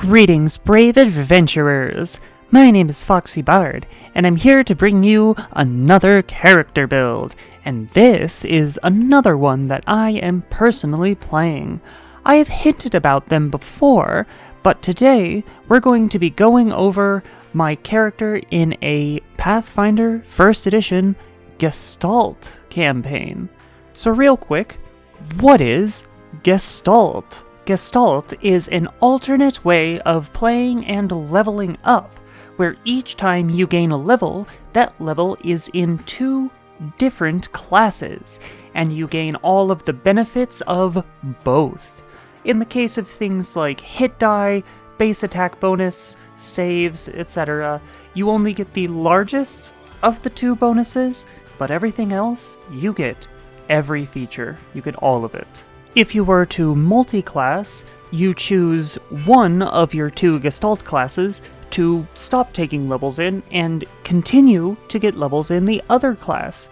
Greetings, brave adventurers! My name is FoxyBard, and I'm here to bring you another character build, and this is another one that I am personally playing. I have hinted about them before, but today we're going to be going over my character in a Pathfinder 1st edition Gestalt campaign. So real quick, what is Gestalt? Gestalt is an alternate way of playing and leveling up, where each time you gain a level, that level is in 2 different classes, and you gain all of the benefits of both. In the case of things like hit die, base attack bonus, saves, etc., you only get the largest of the 2 bonuses, but everything else, you get every feature. You get all of it. If you were to multi-class, you choose one of your 2 Gestalt classes to stop taking levels in and continue to get levels in the other class.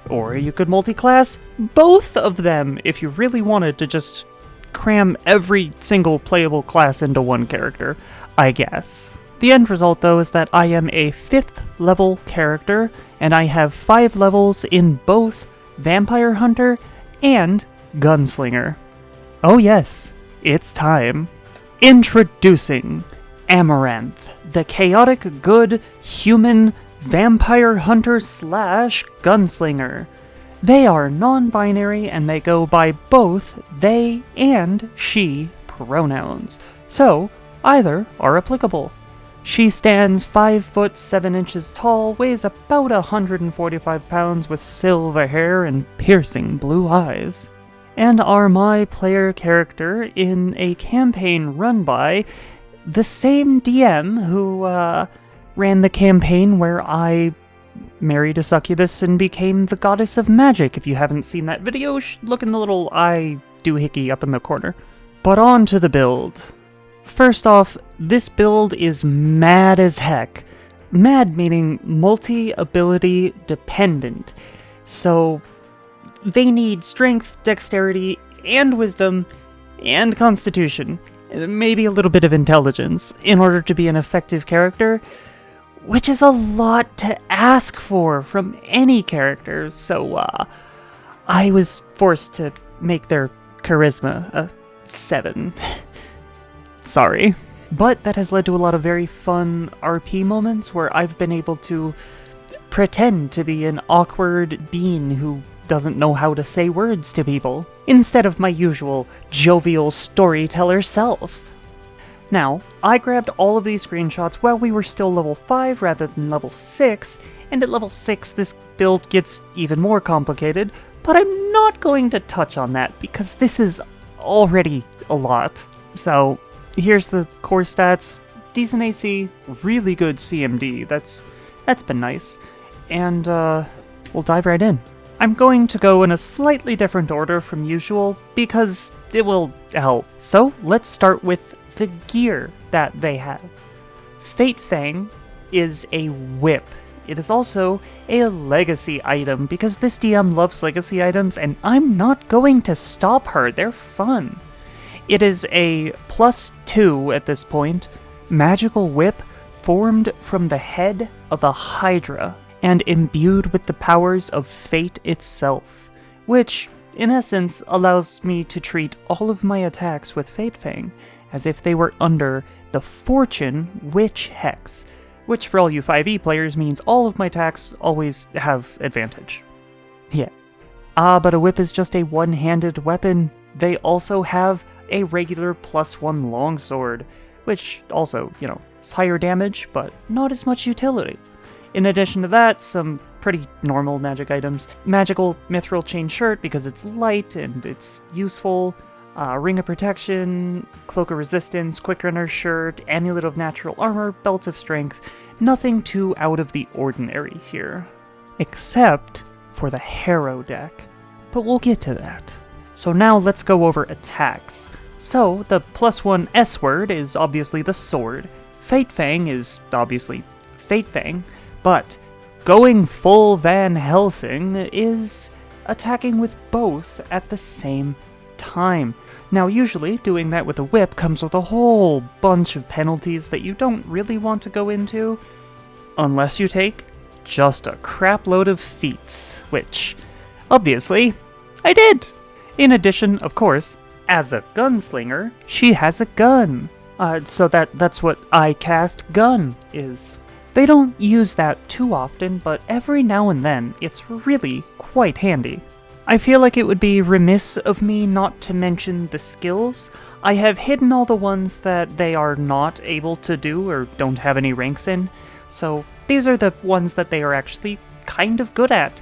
Or you could multi-class both of them if you really wanted to just cram every single playable class into one character, I guess. The end result, though, is that I am a 5th level character, and I have 5 levels in both Vampire Hunter and Gunslinger. Oh yes, it's time. Introducing Amaranth, the chaotic good human vampire hunter / gunslinger. They are non-binary and they go by both they and she pronouns, so either are applicable. She stands 5 foot 7 inches tall, weighs about 145 pounds with silver hair and piercing blue eyes, and are my player character in a campaign run by the same DM who ran the campaign where I married a succubus and became the goddess of magic. If you haven't seen that video, look in the little eye doohickey up in the corner. But on to the build. First off, this build is mad as heck. Mad meaning multi-ability dependent. So they need strength, dexterity, and wisdom, and constitution, maybe a little bit of intelligence, in order to be an effective character, which is a lot to ask for from any character, so I was forced to make their charisma a 7. Sorry. But that has led to a lot of very fun RP moments where I've been able to pretend to be an awkward bean who doesn't know how to say words to people, instead of my usual jovial storyteller self. Now, I grabbed all of these screenshots while we were still level 5 rather than level 6, and at level 6 this build gets even more complicated, but I'm not going to touch on that because this is already a lot. So, here's the core stats: decent AC, really good CMD, that's been nice, and we'll dive right in. I'm going to go in a slightly different order from usual, because it will help. So, let's start with the gear that they have. Fate Fang is a whip. It is also a legacy item, because this DM loves legacy items, and I'm not going to stop her, they're fun. It is a +2 at this point, magical whip formed from the head of a hydra, and imbued with the powers of fate itself, which, in essence, allows me to treat all of my attacks with Fate Fang as if they were under the Fortune Witch Hex, which for all you 5e players means all of my attacks always have advantage. Yeah. But a whip is just a one-handed weapon. They also have a regular +1 longsword, which also, is higher damage, but not as much utility. In addition to that, some pretty normal magic items. Magical mithril chain shirt because it's light and it's useful. Ring of protection, cloak of resistance, quick runner shirt, amulet of natural armor, belt of strength. Nothing too out of the ordinary here. Except for the Harrow deck. But we'll get to that. So now let's go over attacks. So the +1 S word is obviously the sword. Fate Fang is obviously Fate Fang. But going full Van Helsing is attacking with both at the same time. Now usually, doing that with a whip comes with a whole bunch of penalties that you don't really want to go into, unless you take just a crap load of feats, which, obviously, I did! In addition, of course, as a gunslinger, she has a gun. So that's what I cast gun is. They don't use that too often, but every now and then, it's really quite handy. I feel like it would be remiss of me not to mention the skills. I have hidden all the ones that they are not able to do or don't have any ranks in, so these are the ones that they are actually kind of good at.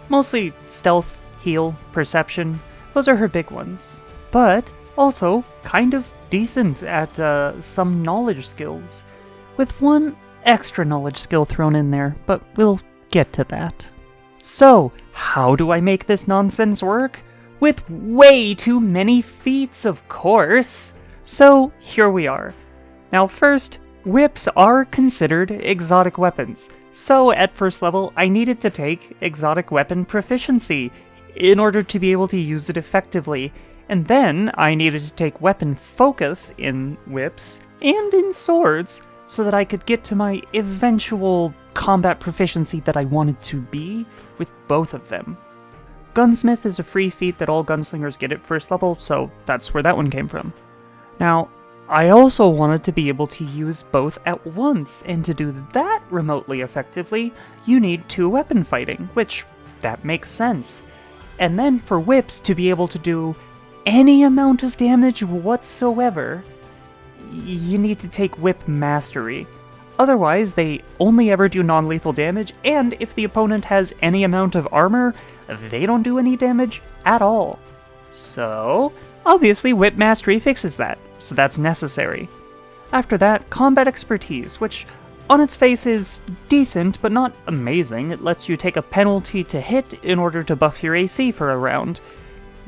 Mostly stealth, heal, perception, those are her big ones. But also kind of decent at some knowledge skills, with one extra knowledge skill thrown in there, but we'll get to that. So, how do I make this nonsense work? With way too many feats, of course! So, here we are. Now first, whips are considered exotic weapons. So, at first level, I needed to take exotic weapon proficiency in order to be able to use it effectively. And then, I needed to take weapon focus in whips and in swords so that I could get to my eventual combat proficiency that I wanted to be with both of them. Gunsmith is a free feat that all gunslingers get at first level, so that's where that one came from. Now, I also wanted to be able to use both at once, and to do that remotely effectively, you need 2 weapon fighting, which, that makes sense. And then for whips to be able to do any amount of damage whatsoever, you need to take whip mastery. Otherwise, they only ever do non-lethal damage, and if the opponent has any amount of armor, they don't do any damage at all. So, obviously whip mastery fixes that, so that's necessary. After that, combat expertise, which on its face is decent, but not amazing. It lets you take a penalty to hit in order to buff your AC for a round.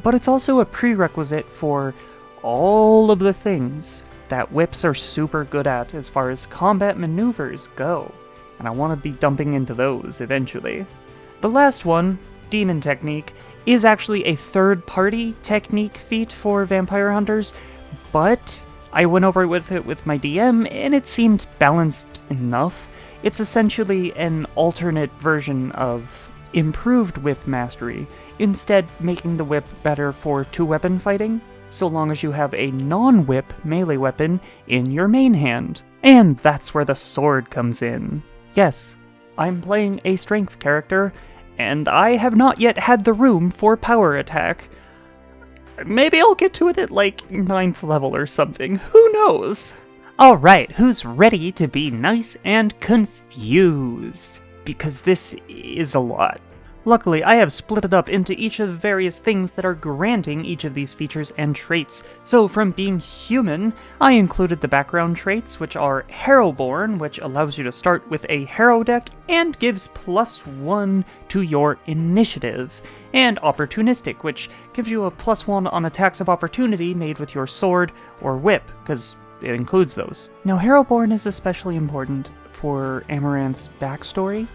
But it's also a prerequisite for all of the things that whips are super good at as far as combat maneuvers go, and I want to be dumping into those eventually. The last one, Demon Technique, is actually a third-party technique feat for vampire hunters, but I went over with it with my DM, and it seemed balanced enough. It's essentially an alternate version of improved whip mastery, instead making the whip better for 2-weapon fighting, so long as you have a non-whip melee weapon in your main hand. And that's where the sword comes in. Yes, I'm playing a strength character, and I have not yet had the room for power attack. Maybe I'll get to it at like 9th level or something, who knows? Alright, who's ready to be nice and confused? Because this is a lot. Luckily, I have split it up into each of the various things that are granting each of these features and traits. So from being human, I included the background traits, which are Harrowborn, which allows you to start with a Harrow deck and gives +1 to your initiative, and Opportunistic, which gives you a +1 on attacks of opportunity made with your sword or whip, because it includes those. Now, Harrowborn is especially important for Amaranth's backstory.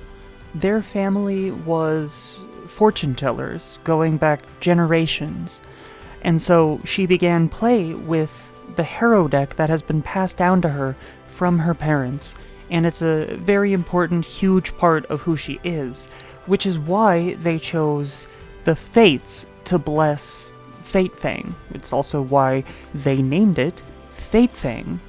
Their family was fortune tellers going back generations, and so she began play with the Harrow deck that has been passed down to her from her parents, and it's a very important, huge part of who she is, which is why they chose the Fates to bless Fatefang. It's also why they named it Fatefang.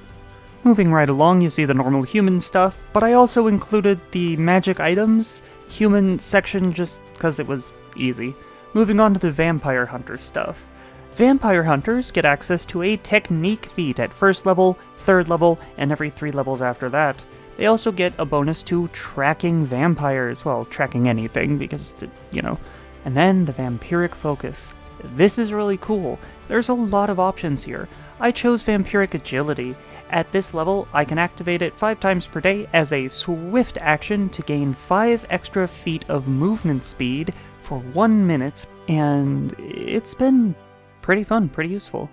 Moving right along, you see the normal human stuff, but I also included the magic items human section just because it was easy. Moving on to the vampire hunter stuff. Vampire hunters get access to a technique feat at 1st level, 3rd level, and every 3 levels after that. They also get a bonus to tracking vampires, well, tracking anything, because, you know. And then the vampiric focus. This is really cool. There's a lot of options here. I chose vampiric agility. At this level, I can activate it 5 times per day as a swift action to gain 5 extra feet of movement speed for 1 minute, and it's been pretty fun, pretty useful.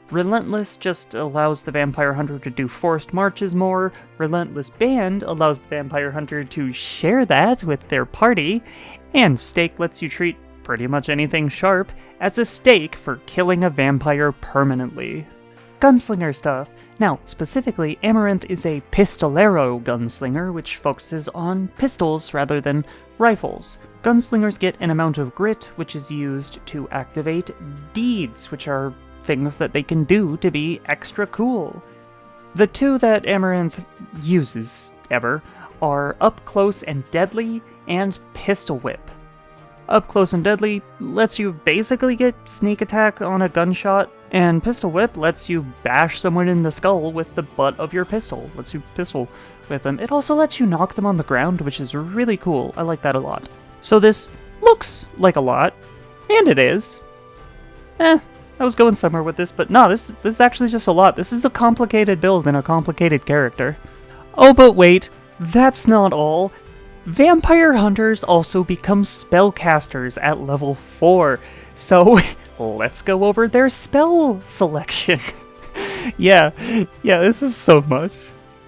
Relentless just allows the vampire hunter to do forced marches more. Relentless Band allows the vampire hunter to share that with their party, and Stake lets you treat pretty much anything sharp, as a stake for killing a vampire permanently. Gunslinger stuff. Now, specifically, Amaranth is a pistolero gunslinger, which focuses on pistols rather than rifles. Gunslingers get an amount of grit, which is used to activate deeds, which are things that they can do to be extra cool. The two that Amaranth uses, ever, are Up Close and Deadly and Pistol Whip. Up Close and Deadly lets you basically get sneak attack on a gunshot, and Pistol Whip lets you bash someone in the skull with the butt of your pistol. Lets you pistol whip them. It also lets you knock them on the ground, which is really cool. I like that a lot. So this looks like a lot, and it is. I was going somewhere with this, but no, this is actually just a lot. This is a complicated build and a complicated character. Oh, but wait, that's not all. Vampire hunters also become spellcasters at level 4, so let's go over their spell selection. yeah, this is so much.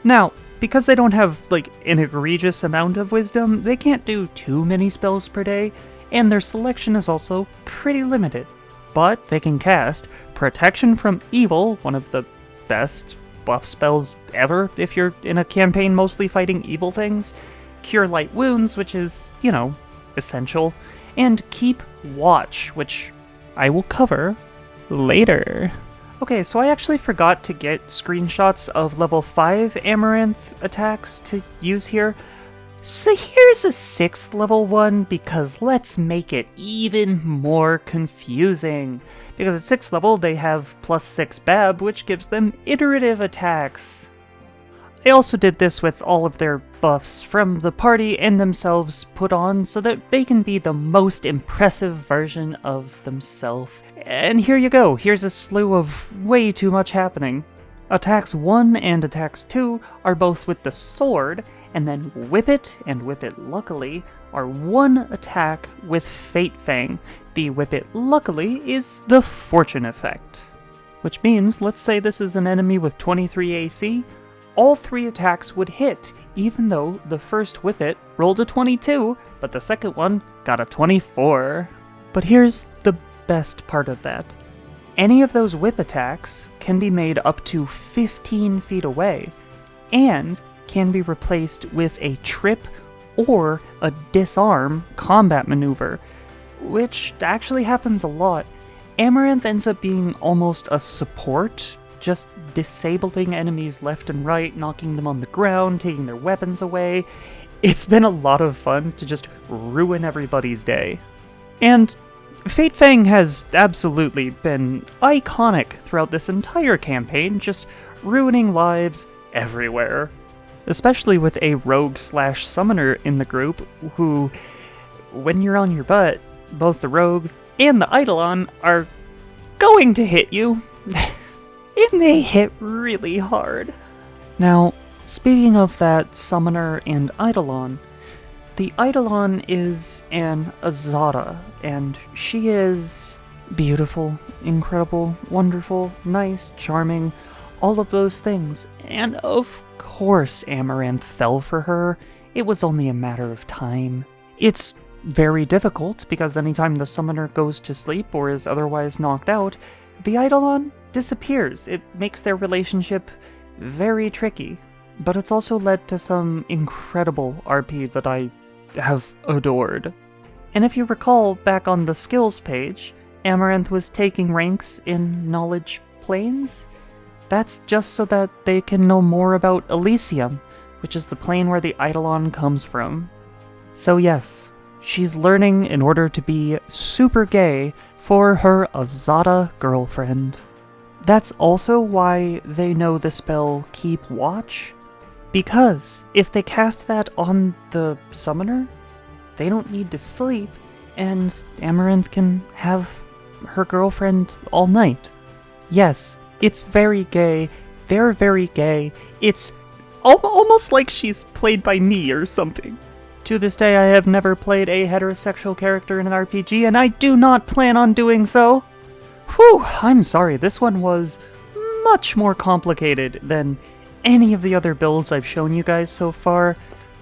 Now, because they don't have, like, an egregious amount of wisdom, they can't do too many spells per day, and their selection is also pretty limited. But they can cast Protection from Evil, one of the best buff spells ever if you're in a campaign mostly fighting evil things, Cure Light Wounds, which is, you know, essential, and Keep Watch, which I will cover later. Okay, so I actually forgot to get screenshots of level 5 Amaranth attacks to use here. So here's a 6th level one, because let's make it even more confusing. Because at 6th level they have +6 Bab, which gives them iterative attacks. I also did this with all of their buffs from the party and themselves put on so that they can be the most impressive version of themselves. And here you go, here's a slew of way too much happening. Attacks 1 and attacks 2 are both with the sword, and then Whip It and Whip It Luckily are one attack with Fate Fang. The Whip It Luckily is the fortune effect. Which means, let's say this is an enemy with 23 AC, all 3 attacks would hit, even though the first Whip It rolled a 22, but the second one got a 24. But here's the best part of that. Any of those whip attacks can be made up to 15 feet away, and can be replaced with a trip or a disarm combat maneuver, which actually happens a lot. Amaranth ends up being almost a support, just disabling enemies left and right, knocking them on the ground, taking their weapons away. It's been a lot of fun to just ruin everybody's day. And Fate Fang has absolutely been iconic throughout this entire campaign, just ruining lives everywhere. Especially with a rogue/summoner in the group, who, when you're on your butt, both the rogue and the Eidolon are going to hit you. And they hit really hard. Now, speaking of that summoner and Eidolon, the Eidolon is an Azada, and she is beautiful, incredible, wonderful, nice, charming, all of those things. And of course Amaranth fell for her. It was only a matter of time. It's very difficult, because anytime the summoner goes to sleep or is otherwise knocked out, the Eidolon disappears. It makes their relationship very tricky. But it's also led to some incredible RP that I have adored. And if you recall back on the skills page, Amaranth was taking ranks in Knowledge Planes. That's just so that they can know more about Elysium, which is the plane where the Eidolon comes from. So yes, she's learning in order to be super gay for her Azada girlfriend. That's also why they know the spell Keep Watch, because if they cast that on the summoner, they don't need to sleep, and Amaranth can have her girlfriend all night. Yes, it's very gay, they're very gay, it's almost like she's played by me or something. To this day, I have never played a heterosexual character in an RPG, and I do not plan on doing so. Whew, I'm sorry, this one was much more complicated than any of the other builds I've shown you guys so far,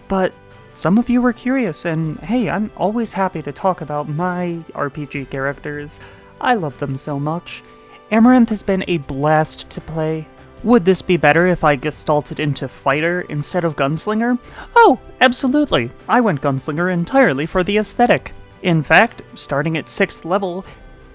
but some of you were curious, and hey, I'm always happy to talk about my RPG characters. I love them so much. Amaranth has been a blast to play. Would this be better if I gestalted into fighter instead of gunslinger? Oh, absolutely. I went gunslinger entirely for the aesthetic. In fact, starting at 6th level,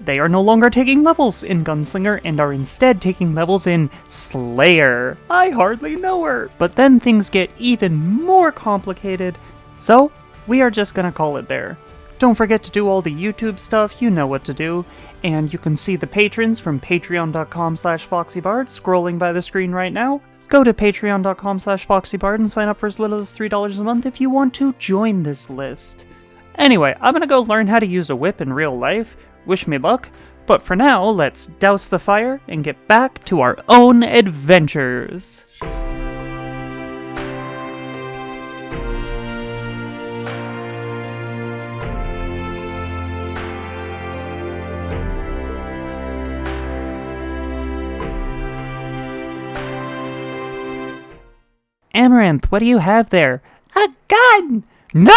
they are no longer taking levels in Gunslinger and are instead taking levels in Slayer. I hardly know her. But then things get even more complicated, so we are just gonna call it there. Don't forget to do all the YouTube stuff, you know what to do, and you can see the patrons from patreon.com/FoxyBard scrolling by the screen right now. Go to patreon.com/FoxyBard and sign up for as little as $3 a month if you want to join this list. Anyway, I'm gonna go learn how to use a whip in real life. Wish me luck, but for now, let's douse the fire and get back to our own adventures. Amaranth, what do you have there? A gun! No!